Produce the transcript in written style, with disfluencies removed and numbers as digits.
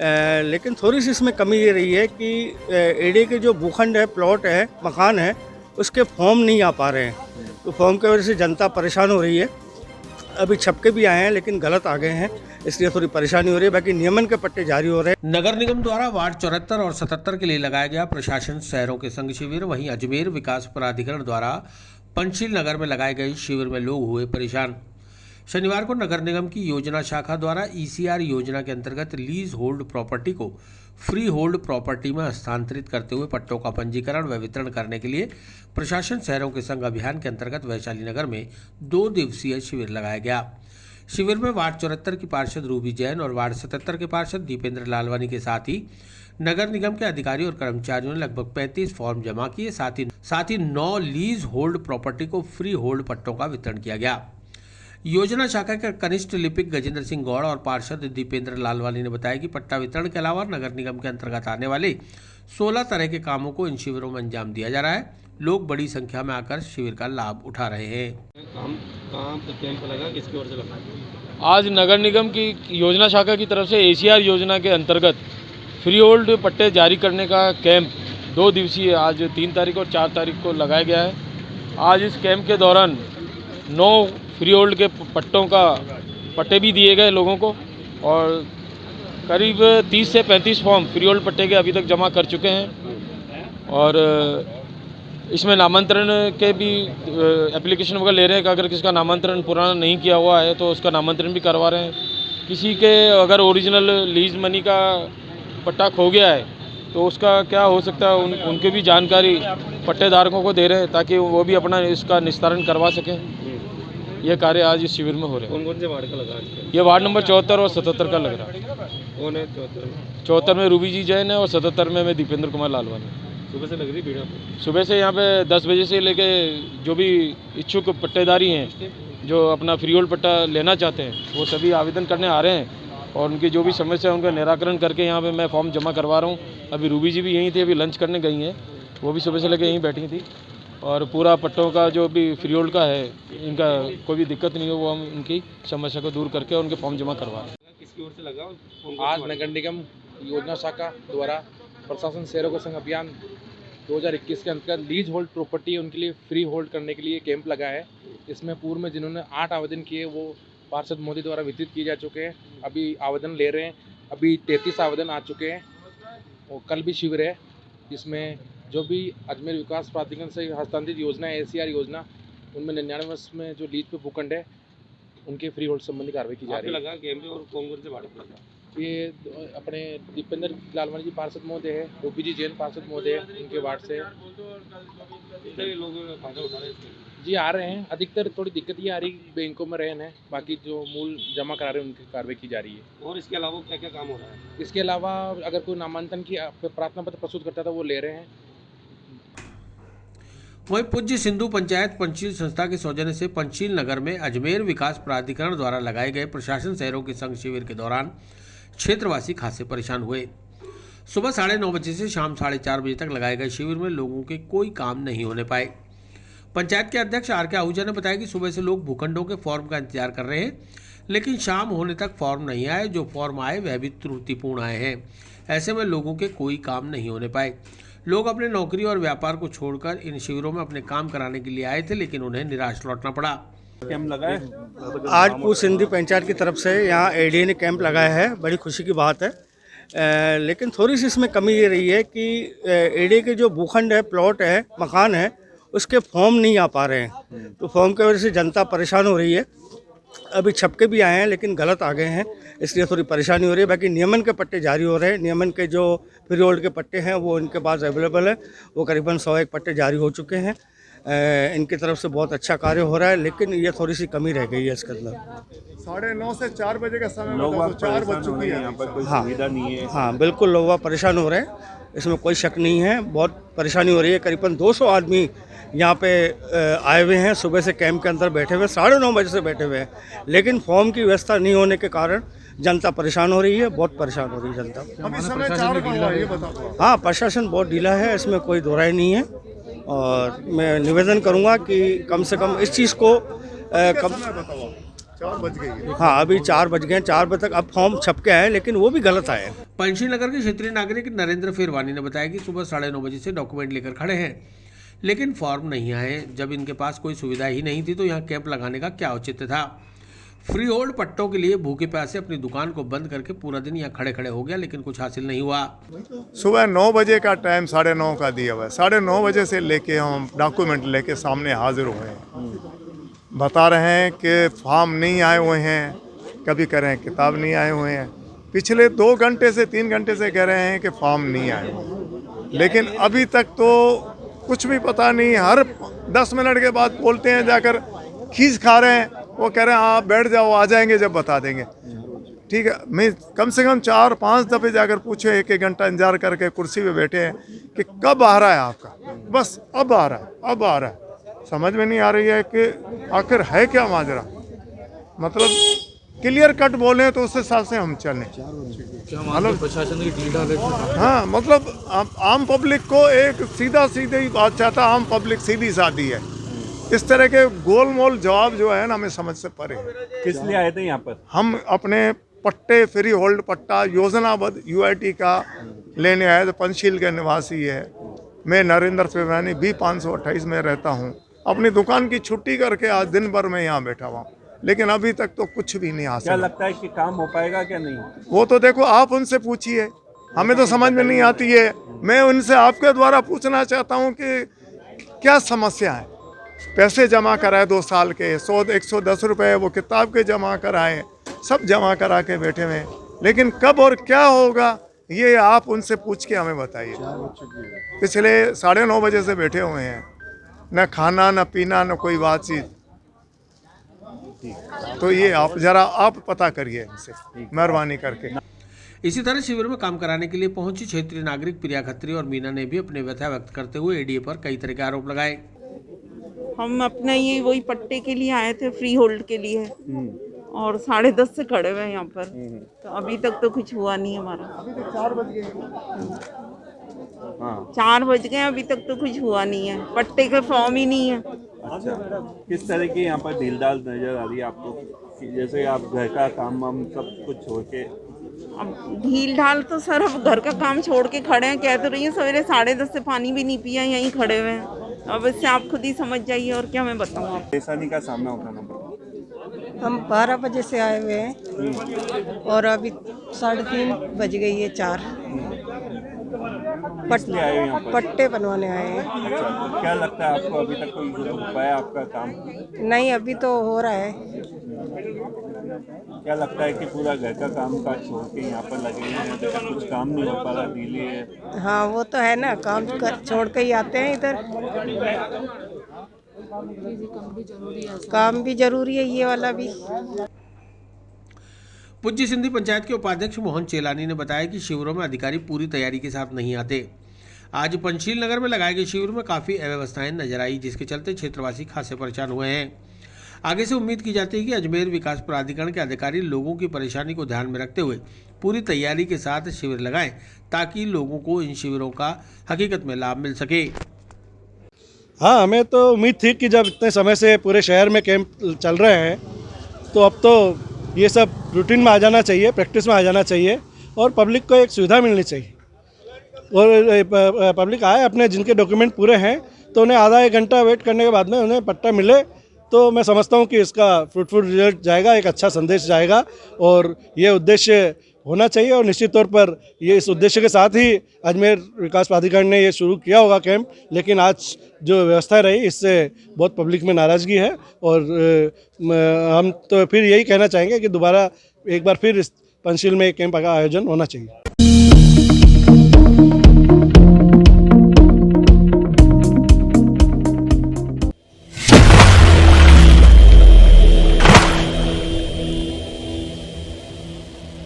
लेकिन थोड़ी सी इसमें कमी ये रही है कि एडीए के जो भूखंड है, प्लॉट है, मकान है, उसके फॉर्म नहीं आ पा रहे हैं। तो फॉर्म की वजह से जनता परेशान हो रही है। अभी छपके भी आए हैं लेकिन गलत आ गए हैं, इसलिए थोड़ी परेशानी हो रही है। बाकी नियमन के पट्टे जारी हो रहे हैं। नगर निगम द्वारा वार्ड 74 और 77 के लिए लगाया गया प्रशासन शहरों के संग शिविर, वहीं अजमेर विकास प्राधिकरण द्वारा पंचशील नगर में लगाए गए शिविर में लोग हुए परेशान। शनिवार को नगर निगम की योजना शाखा द्वारा ईसीआर योजना के अंतर्गत लीज होल्ड प्रॉपर्टी को फ्री होल्ड प्रॉपर्टी में हस्तांतरित करते हुए पट्टों का पंजीकरण व वितरण करने के लिए प्रशासन शहरों के संघ अभियान के अंतर्गत वैशाली नगर में 2 दिवसीय शिविर लगाया गया। शिविर में वार्ड 74 की पार्षद रूबी जैन और वार्ड 77 के पार्षद दीपेंद्र लालवानी के साथ ही नगर निगम के अधिकारियों और कर्मचारियों ने लगभग 35 फॉर्म जमा किए। साथ ही 9 लीज होल्ड प्रॉपर्टी को फ्री होल्ड पट्टों का वितरण किया गया। योजना शाखा के कनिष्ठ लिपिक गजेंद्र सिंह गौड़ और पार्षद दीपेंद्र लालवानी ने बताया कि पट्टा वितरण के अलावा नगर निगम के अंतर्गत आने वाले 16 तरह के कामों को इन शिविरों में अंजाम दिया जा रहा है। लोग बड़ी संख्या में आकर शिविर का लाभ उठा रहे हैं। कैंप लगा, किसकी ओर से लगा? आज नगर निगम की योजना शाखा की तरफ से एसीआर योजना के अंतर्गत फ्री होल्ड पट्टे जारी करने का कैंप 2 दिवसीय आज 3 तारीख और 4 तारीख को लगाया गया है। आज इस कैंप के दौरान 9 फ्री होल्ड के पट्टे भी दिए गए लोगों को और करीब 30 से 35 फॉर्म फ्री होल्ड पट्टे के अभी तक जमा कर चुके हैं। और इसमें नामांतरण के भी एप्लीकेशन वगैरह ले रहे हैं कि अगर किसका नामांतरण पुराना नहीं किया हुआ है तो उसका नामांतरण भी करवा रहे हैं। किसी के अगर ओरिजिनल लीज मनी का पट्टा खो गया है तो उसका क्या हो सकता है उनकी भी जानकारी पट्टेधारकों को दे रहे हैं ताकि वो भी अपना इसका निस्तारण करवा सकें। ये कार्य आज इस शिविर में हो रहे हैं। कौन से वार्ड का लगा? ये वार्ड नंबर 74 और 77 का लग रहा है। कौन है 74 में? 74 में रूबी जी जैन है और 77 में मैं दीपेंद्र कुमार लालवानी। सुबह से लग रही भीड़? सुबह से यहाँ पे 10 बजे से लेके जो भी इच्छुक पट्टेदारी हैं जो अपना फ्री होल्ड पट्टा लेना चाहते हैं वो सभी आवेदन करने आ रहे हैं और उनकी जो भी समस्या है उनका निराकरण करके यहाँ पे मैं फॉर्म जमा करवा रहा हूँ। अभी रूबी जी भी यहीं थी, अभी लंच करने गई हैं, वो भी सुबह से लेकर यहीं बैठी थी और पूरा पट्टों का जो भी फ्री होल्ड का है इनका कोई भी दिक्कत नहीं हो वो हम उनकी समस्या को दूर करके उनके फॉर्म जमा करवा रहे हैं। किसकी ओर से लगा? आज नगर निगम योजना शाखा द्वारा प्रशासन शहरों का संघ अभियान 2021 के अंतर्गत लीज होल्ड प्रॉपर्टी उनके लिए फ्री होल्ड करने के लिए कैंप लगा है। इसमें पूर्व में जिन्होंने 8 आवेदन किए वो पार्षद मोदी द्वारा वितरित किए जा चुके हैं। अभी आवेदन ले रहे हैं, अभी 33 आवेदन आ चुके हैं और कल भी शिविर है। इसमें जो भी अजमेर विकास प्राधिकरण से हस्तांतरित योजना है एसीआर योजना, उनमें 99 वर्ष में जो लीज पे भूखंड है उनके फ्री होल्ड संबंधी कार्रवाई की जा रही है। लगा कैंप और कौन से वार्ड पर लगा? ये अपने दीपेंद्र लालवानी जी पार्षद महोदय है, रूबी जी जैन पार्षद महोदय है, उनके वार्ड से कितने लोग फायदा उठा रहे हैं? जी आ रहे हैं। अधिकतर थोड़ी दिक्कत ये आ रही बैंकों में रहन है, बाकी जो मूल जमा करा रहे हैं उनकी कार्रवाई की जा रही है। और इसके अलावा क्या क्या काम हो रहा है? इसके अलावा अगर कोई नामांकन की प्रार्थना पत्र प्रस्तुत करता था वो ले रहे हैं। वहीं पूज्य सिंधु पंचायत पंचशील संस्था के सौजन्य से पंचशील नगर में अजमेर विकास प्राधिकरण द्वारा लगाए गए प्रशासन शहरों के संघ शिविर के दौरान क्षेत्रवासी खासे परेशान हुए। सुबह 9:30 बजे से शाम 4:30 बजे तक लगाए गए शिविर में लोगों के कोई काम नहीं होने पाए। पंचायत के अध्यक्ष आर के आहूजा ने बताया कि सुबह से लोग भूखंडों के फॉर्म का इंतजार कर रहे हैं, लेकिन शाम होने तक फॉर्म नहीं आए। जो फॉर्म आए वह भी त्रुटिपूर्ण आए हैं। ऐसे में लोगों के कोई काम नहीं होने पाए। लोग अपने नौकरी और व्यापार को छोड़कर इन शिविरों में अपने काम कराने के लिए आए थे, लेकिन उन्हें निराश लौटना पड़ा। कैंप लगा है आज पूर्व सिंधी पंचायत की तरफ से, यहाँ एडीए ने कैंप लगाया है, बड़ी खुशी की बात है। लेकिन थोड़ी सी इसमें कमी ये रही है कि एडीए के जो भूखंड है, प्लॉट है, मकान है, उसके फॉर्म नहीं आ पा रहे हैं। तो फॉर्म की वजह से जनता परेशान हो रही है। अभी छपके भी आए हैं लेकिन गलत आ गए हैं, इसलिए थोड़ी परेशानी हो रही है। बाकी नियमन के पट्टे जारी हो रहे हैं। नियमन के जो फ्री होल्ड के पट्टे हैं वो इनके पास अवेलेबल है। वो करीबन 101 पट्टे जारी हो चुके हैं। इनकी तरफ से बहुत अच्छा कार्य हो रहा है, लेकिन ये थोड़ी सी कमी रह गई है इसके अंदर। 9:30 से 4 बजे का समय होता है, तो 4 बज चुकी है। यहाँ पर कोई सुविधा नहीं है। हाँ बिल्कुल, लोग परेशान हो रहे हैं, इसमें कोई शक नहीं है। बहुत परेशानी हो रही है। करीबन 200 आदमी यहाँ पे आए हुए हैं, सुबह से कैंप के अंदर बैठे हुए, 9:30 बजे से बैठे हुए हैं, लेकिन फॉर्म की व्यवस्था नहीं होने के कारण जनता परेशान हो रही है। बहुत परेशान हो रही है जनता। अभी समय 4 का हुआ है, ये बताओ। हाँ, प्रशासन बहुत ढीला है, इसमें कोई दो राय नहीं है। और मैं निवेदन करूँगा कि कम से कम इस चीज़ को 4 बज गई है। हाँ, अभी 4 बज गए हैं, 4 बजे तक अब फॉर्म छप के आए, लेकिन वो भी गलत आए। पंचशील नगर के क्षेत्रीय नागरिक नरेंद्र फेरवानी ने बताया कि सुबह 9:30 बजे से डॉक्यूमेंट लेकर खड़े हैं, लेकिन फॉर्म नहीं आए। जब इनके पास कोई सुविधा ही नहीं थी तो यहाँ कैंप लगाने का क्या औचित्य था। फ्री होल्ड पट्टों के लिए भूखे प्यासे अपनी दुकान को बंद करके पूरा दिन यहाँ खड़े खड़े हो गया, लेकिन कुछ हासिल नहीं हुआ। सुबह 9 बजे का टाइम 9:30 का दिया हुआ है। 9:30 बजे से लेके हम डॉक्यूमेंट लेके सामने हाजिर हुए हैं। बता रहे हैं कि फॉर्म नहीं आए हुए हैं, कभी कह रहे हैं किताब नहीं आए हुए हैं। पिछले 2 घंटे से 3 घंटे से कह रहे हैं कि फॉर्म नहीं आए हुए हैं, लेकिन अभी तक तो कुछ भी पता नहीं। हर 10 मिनट के बाद बोलते हैं, जाकर खींच खा रहे हैं, वो कह रहे हैं आप बैठ जाओ, आ जाएंगे जब बता देंगे। ठीक है, मैं कम से कम 4-5 दफ़े जाकर पूछे, 1-1 घंटा इंतजार करके कुर्सी पे बैठे हैं कि कब आ रहा है आपका, बस अब आ रहा है, अब आ रहा है। समझ में नहीं आ रही है कि आखिर है क्या माजरा। मतलब क्लियर कट बोले तो उस हिसाब से हम चलें। मतलब प्रशासन की ढील ढाल है। हाँ, मतलब आम पब्लिक को एक सीधी बात चाहता, आम पब्लिक सीधी सादी है। इस तरह के गोल मोल जवाब जो है ना, हमें समझ से परे है। किस लिए आए थे यहाँ पर? हम अपने पट्टे, फ्री होल्ड पट्टा योजनाबद्ध UIT का लेने आए थे। पंचशील के निवासी है। मैं नरेंद्र फेरवानी B528 में रहता हूँ। अपनी दुकान की छुट्टी करके आज दिन भर में यहाँ बैठा हुआ, लेकिन अभी तक तो कुछ भी नहीं हासिल। क्या लगता है कि काम हो पाएगा क्या नहीं? वो तो देखो, आप उनसे पूछिए, हमें तो समझ में नहीं आती है। मैं उनसे आपके द्वारा पूछना चाहता हूँ कि क्या समस्या है। पैसे जमा कराए 2 साल के, 100-110 रुपये वो किताब के जमा कराए, सब जमा करा के बैठे हुए, लेकिन कब और क्या होगा ये आप उनसे पूछ के हमें बताइए। पिछले 9:30 बजे से बैठे हुए हैं, न खाना न पीना न कोई बातचीत। तो ये आप जरा आप पता करिए इनसे, मेहरबानी करके। इसी तरह शिविर में काम कराने के लिए पहुंची क्षेत्रीय नागरिक प्रिया खत्री और मीना ने भी अपने व्यथा व्यक्त करते हुए ADA पर कई तरह के आरोप लगाए। हम अपना ये वही पट्टे के लिए आए थे, फ्री होल्ड के लिए, और 10:30 से खड़े हुए हैं यहाँ पर। तो अभी तक तो कुछ हुआ नहीं हमारा। अभी तो 4 बज गए। 4 बज गए, अभी तक तो कुछ हुआ नहीं है। पट्टे का फॉर्म ही नहीं है। अच्छा, किस तरह की यहाँ पर ढील ढाल नजर आ रही है आपको? कि जैसे आप घर का काम वाम सब कुछ छोड़ के? अब ढील ढाल तो सर, अब घर का काम छोड़ के खड़े हैं। कह तो रही है सवेरे 10:30 से पानी भी नहीं पिया, यहीं खड़े हुए हैं। अब इससे आप खुद ही समझ जाइए, और क्या मैं बताऊँ आप। परेशानी का सामना उठाना पड़ा? हम 12 बजे से आए हुए हैं और अभी 3:30 बज गई है, 4। इसलिए आए हो यहाँ पर? पट्टे बनवाने आए हैं। अच्छा, तो क्या लगता है आपको अभी तक कोई हो पाया आपका काम? नहीं, अभी तो हो रहा है। क्या लगता है कि पूरा घर का काम काज छोड़ के यहाँ पर लगे हुए हैं, तो कुछ काम नहीं हो पा रहा? ढीले है। हाँ, वो तो है ना, काम छोड़ के ही आते हैं इधर। काम भी जरूरी है, ये वाला भी। पूज्य सिंधी पंचायत के उपाध्यक्ष मोहन चेलानी ने बताया कि शिविरों में अधिकारी पूरी तैयारी के साथ नहीं आते। आज पंचशील नगर में लगाए गए शिविर में काफ़ी अव्यवस्थाएं नजर आई, जिसके चलते क्षेत्रवासी खासे परेशान हुए हैं। आगे से उम्मीद की जाती है कि अजमेर विकास प्राधिकरण के अधिकारी लोगों की परेशानी को ध्यान में रखते हुए पूरी तैयारी के साथ शिविर लगाएं, ताकि लोगों को इन शिविरों का हकीकत में लाभ मिल सके। हाँ, हमें तो उम्मीद थी कि जब इतने समय से पूरे शहर में कैंप चल रहे हैं, तो अब तो ये सब रूटीन में आ जाना चाहिए, प्रैक्टिस में आ जाना चाहिए, और पब्लिक को एक सुविधा मिलनी चाहिए। और पब्लिक आए अपने, जिनके डॉक्यूमेंट पूरे हैं, तो उन्हें आधा 1 घंटा वेट करने के बाद में उन्हें पट्टा मिले, तो मैं समझता हूँ कि इसका फ्रूटफुल रिजल्ट जाएगा, एक अच्छा संदेश जाएगा, और ये उद्देश्य होना चाहिए। और निश्चित तौर पर ये इस उद्देश्य के साथ ही अजमेर विकास प्राधिकरण ने ये शुरू किया होगा कैंप, लेकिन आज जो व्यवस्था रही, इससे बहुत पब्लिक में नाराज़गी है। और हम तो फिर यही कहना चाहेंगे कि दोबारा एक बार फिर इस पंचशील में कैंप का आयोजन होना चाहिए।